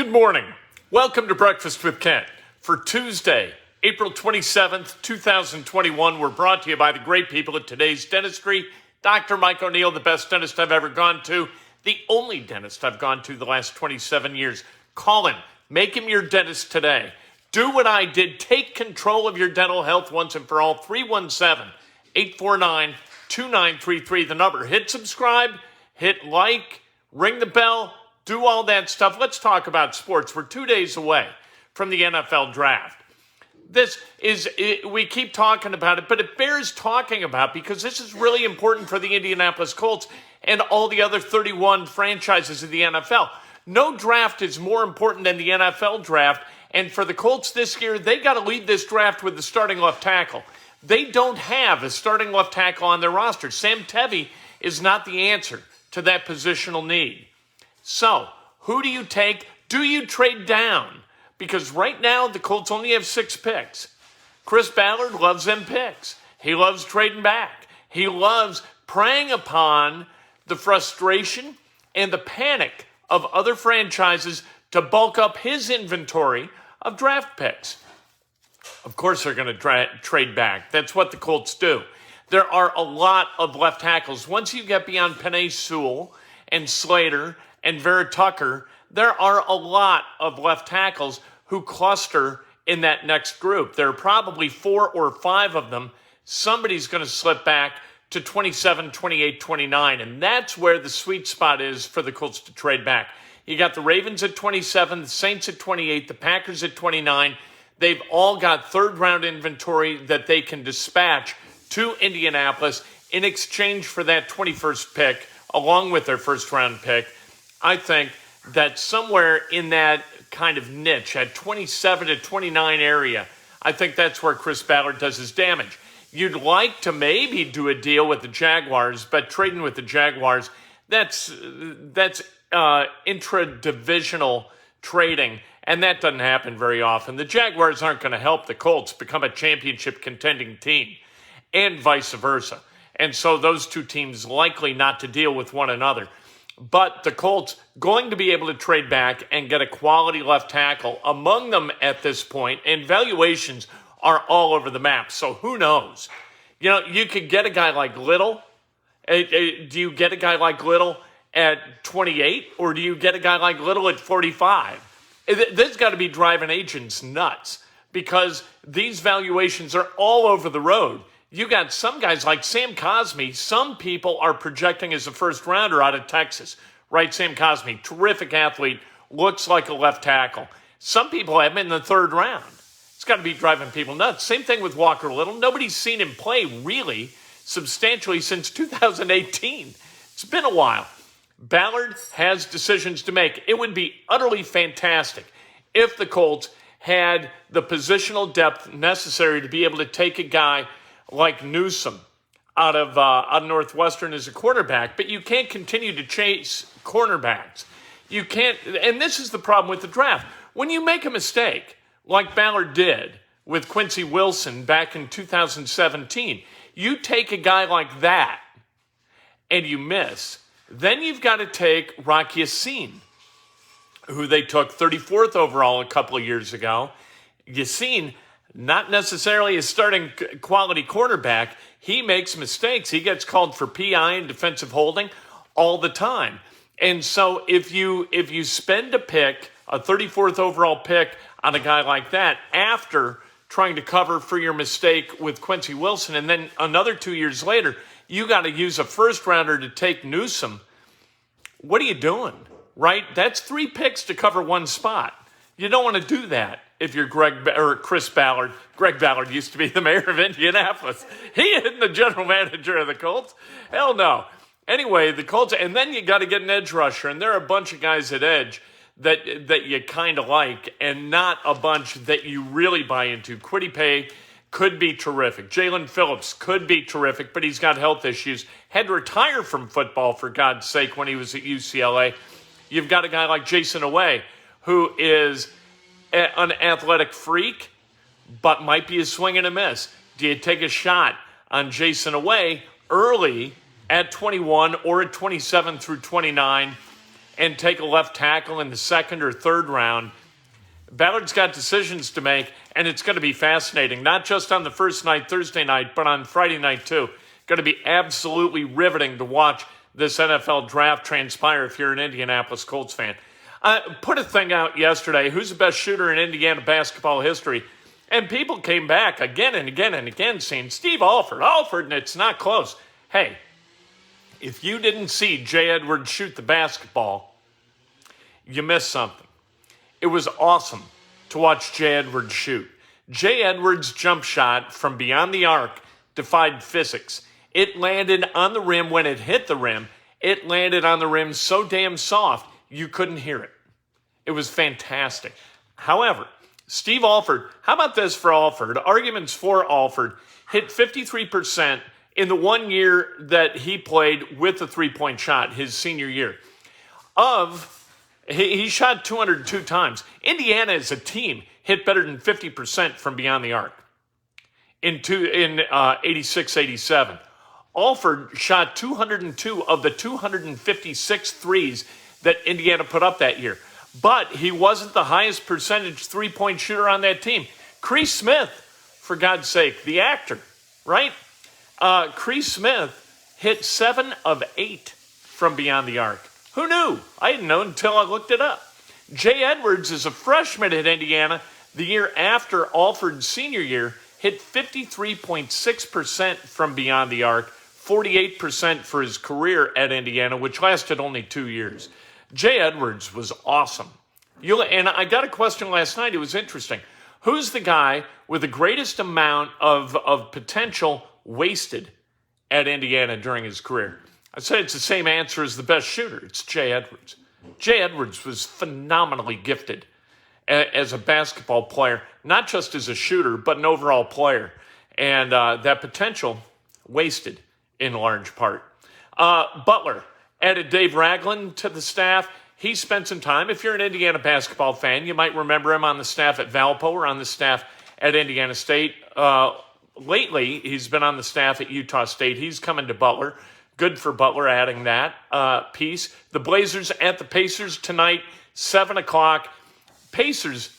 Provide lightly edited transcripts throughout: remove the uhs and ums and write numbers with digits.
Good morning. Welcome to Breakfast with Kent. For Tuesday, April 27th, 2021, we're brought to you by the great people at Today's Dentistry. Dr. Mike O'Neill, the best dentist I've ever gone to, the only dentist I've gone to the last 27 years. Call him. Make him your dentist today. Do what I did. Take control of your dental health once and for all. 317-849-2933, the number. Hit subscribe, hit like, ring the bell, do all that stuff. Let's talk about sports. We're 2 days away from the NFL draft. We keep talking about it, but it bears talking about because this is really important for the Indianapolis Colts and all the other 31 franchises of the NFL. No draft is more important than the NFL draft, and for the Colts this year, they got to lead this draft with the starting left tackle. They don't have a starting left tackle on their roster. Sam Tevi is not the answer to that positional need. So, who do you take? Do you trade down? Because right now, the Colts only have 6 picks. Chris Ballard loves them picks. He loves trading back. He loves preying upon the frustration and the panic of other franchises to bulk up his inventory of draft picks. Of course, they're going to trade back. That's what the Colts do. There are a lot of left tackles. Once you get beyond Penei Sewell and Slater and Vera Tucker, there are a lot of left tackles who cluster in that next group. There are probably 4 or 5 of them. Somebody's going to slip back to 27, 28, 29, and that's where the sweet spot is for the Colts to trade back. You got the Ravens at 27, the Saints at 28, the Packers at 29. They've all got third-round inventory that they can dispatch to Indianapolis in exchange for that 21st pick, along with their first-round pick. I think that somewhere in that kind of niche, at 27 to 29 area, I think that's where Chris Ballard does his damage. You'd like to maybe do a deal with the Jaguars, but trading with the Jaguars, that's intra-divisional trading, and that doesn't happen very often. The Jaguars aren't going to help the Colts become a championship contending team, and vice versa. And so those two teams likely not to deal with one another. But the Colts going to be able to trade back and get a quality left tackle among them at this point, and valuations are all over the map. So who knows? You know, you could get a guy like Little. Do you get a guy like Little at 28, or do you get a guy like Little at 45? This has got to be driving agents nuts because these valuations are all over the road. You got some guys like Sam Cosmi. Some people are projecting as a first rounder out of Texas, right? Sam Cosmi, terrific athlete, looks like a left tackle. Some people have him in the third round. It's got to be driving people nuts. Same thing with Walker Little. Nobody's seen him play really substantially since 2018. It's been a while. Ballard has decisions to make. It would be utterly fantastic if the Colts had the positional depth necessary to be able to take a guy like Newsome out of Northwestern as a quarterback, but you can't continue to chase cornerbacks. You can't, and this is the problem with the draft. When you make a mistake, like Ballard did with Quincy Wilson back in 2017, you take a guy like that and you miss, then you've got to take Rock Ya-Sin, who they took 34th overall a couple of years ago. Ya-Sin, not necessarily a starting quality quarterback. He makes mistakes. He gets called for PI and defensive holding all the time. And so if you spend a pick, a 34th overall pick on a guy like that after trying to cover for your mistake with Quincy Wilson, and then another 2 years later, you got to use a first rounder to take Newsome, what are you doing, right? That's 3 picks to cover one spot. You don't want to do that if you're Chris Ballard. Greg Ballard used to be the mayor of Indianapolis. He isn't the general manager of the Colts. Hell no. Anyway, the Colts, and then you got to get an edge rusher, and there are a bunch of guys at edge that you kind of like, and not a bunch that you really buy into. Kwity Paye could be terrific. Jalen Phillips could be terrific, but he's got health issues. Had to retire from football, for God's sake, when he was at UCLA. You've got a guy like Jason Away, who is an athletic freak, but might be a swing and a miss. Do you take a shot on Jason Away early at 21 or at 27 through 29? and take a left tackle in the second or third round. Ballard's got decisions to make, and it's going to be fascinating, not just on the first night, Thursday night, but on Friday night too. Going to be absolutely riveting to watch this NFL draft transpire if you're an Indianapolis Colts fan. Put a thing out yesterday, who's the best shooter in Indiana basketball history? And people came back again and again and again saying, Steve Alford, and it's not close. Hey, if you didn't see Jay Edwards shoot the basketball, you missed something. It was awesome to watch Jay Edwards shoot. Jay Edwards' jump shot from beyond the arc defied physics. It landed on the rim when it hit the rim. It landed on the rim so damn soft, you couldn't hear it. It was fantastic. However, Steve Alford, how about this for Alford? Arguments for Alford, hit 53% in the 1 year that he played with the three-point shot, his senior year. He shot 202 times. Indiana as a team hit better than 50% from beyond the arc in 86-87. Alford shot 202 of the 256 threes that Indiana put up that year. But he wasn't the highest percentage three-point shooter on that team. Cree Smith, for God's sake, the actor, right? Cree Smith hit 7 of 8 from beyond the arc. Who knew? I didn't know until I looked it up. Jay Edwards is a freshman at Indiana. The year after Alford's senior year, hit 53.6% from beyond the arc, 48% for his career at Indiana, which lasted only 2 years. Jay Edwards was awesome. And I got a question last night. It was interesting. Who's the guy with the greatest amount of potential wasted at Indiana during his career? I said it's the same answer as the best shooter. It's Jay Edwards. Jay Edwards was phenomenally gifted as a basketball player, not just as a shooter, but an overall player. And that potential wasted in large part. Butler added Dave Ragland to the staff. He spent some time. If you're an Indiana basketball fan, you might remember him on the staff at Valpo or on the staff at Indiana State. Lately, he's been on the staff at Utah State. He's coming to Butler. Good for Butler adding that piece. The Blazers at the Pacers tonight, 7 o'clock. Pacers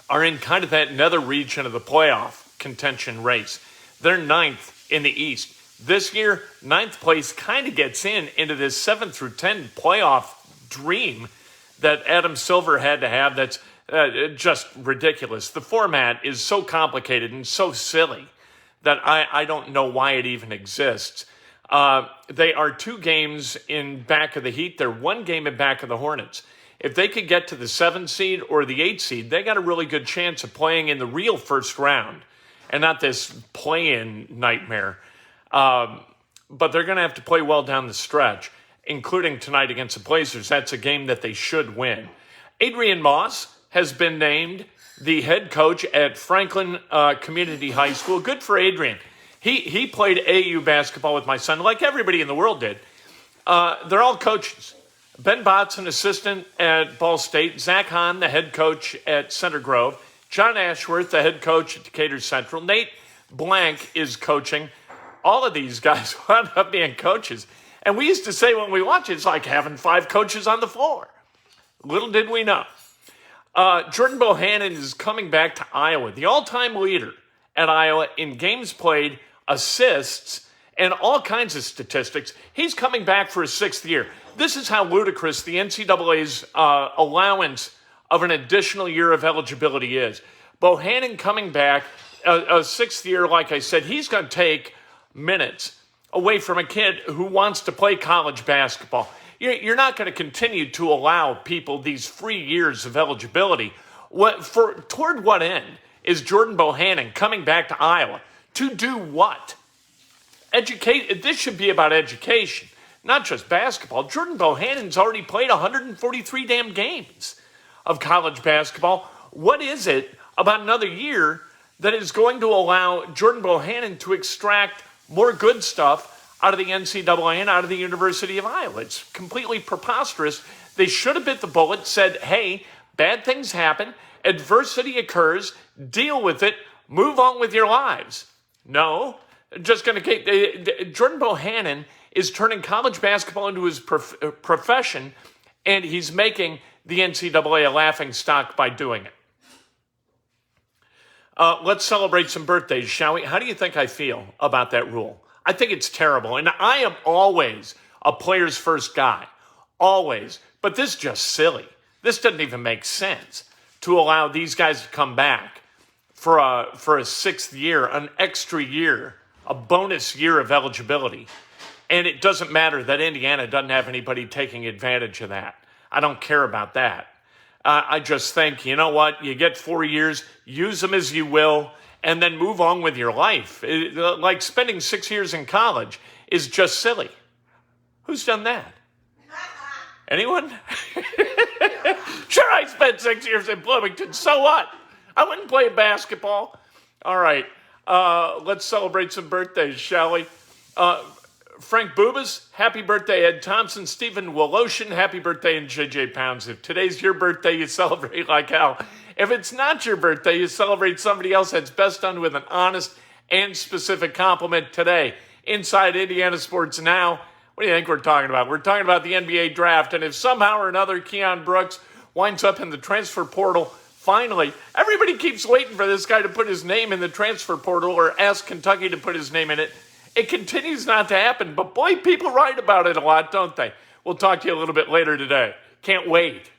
are in kind of that nether region of the playoff contention race. They're 9th in the East. This year, 9th place kind of gets into this 7 through 10 playoff dream that Adam Silver had to have. That's just ridiculous. The format is so complicated and so silly that I don't know why it even exists. They are 2 games in back of the Heat. They're 1 game in back of the Hornets. If they could get to the 7 seed or the 8 seed, they got a really good chance of playing in the real first round and not this play-in nightmare. But they're going to have to play well down the stretch, including tonight against the Blazers. That's a game that they should win. Adrain Moss has been named the head coach at Franklin Community High School. Good for Adrain. He played AU basketball with my son, like everybody in the world did. They're all coaches. Ben Bott's an assistant at Ball State. Zach Hahn, the head coach at Center Grove. John Ashworth, the head coach at Decatur Central. Nate Blank is coaching. All of these guys wound up being coaches. And we used to say when we watch it, it's like having 5 coaches on the floor. Little did we know. Jordan Bohannon is coming back to Iowa, the all-time leader at Iowa in games played, assists, and all kinds of statistics. He's coming back for his 6th year. This is how ludicrous the NCAA's allowance of an additional year of eligibility is. Bohannon coming back, a 6th year, like I said, he's going to take minutes away from a kid who wants to play college basketball. You're not going to continue to allow people these free years of eligibility. Toward what end is Jordan Bohannon coming back to Iowa? To do what? This should be about education, not just basketball. Jordan Bohannon's already played 143 damn games of college basketball. What is it about another year that is going to allow Jordan Bohannon to extract more good stuff out of the NCAA and out of the University of Iowa? It's completely preposterous. They should have bit the bullet, said, hey, bad things happen, adversity occurs, deal with it, move on with your lives. No, just going to Jordan Bohannon is turning college basketball into his profession, And he's making the NCAA a laughingstock by doing it. Let's celebrate some birthdays, shall we? How do you think I feel about that rule? I think it's terrible. And I am always a player's first guy. Always. But this is just silly. This doesn't even make sense to allow these guys to come back for a sixth year, an extra year, a bonus year of eligibility. And it doesn't matter that Indiana doesn't have anybody taking advantage of that. I don't care about that. I just think, you know what? You get 4 years, use them as you will, and then move on with your life. Like spending 6 years in college is just silly. Who's done that? Anyone? Sure, I spent 6 years in Bloomington. So what? I wouldn't play basketball. All right. Let's celebrate some birthdays, shall we? Frank Bubas, happy birthday. Ed Thompson, Stephen Woloshin, happy birthday. And J.J. Pounds. If today's your birthday, you celebrate like hell. If it's not your birthday, you celebrate somebody else. That's best done with an honest and specific compliment today. Inside Indiana Sports Now, what do you think we're talking about? We're talking about the NBA draft. And if somehow or another Keon Brooks winds up in the transfer portal, finally, everybody keeps waiting for this guy to put his name in the transfer portal or ask Kentucky to put his name in it. It continues not to happen, but boy, people write about it a lot, don't they? We'll talk to you a little bit later today. Can't wait.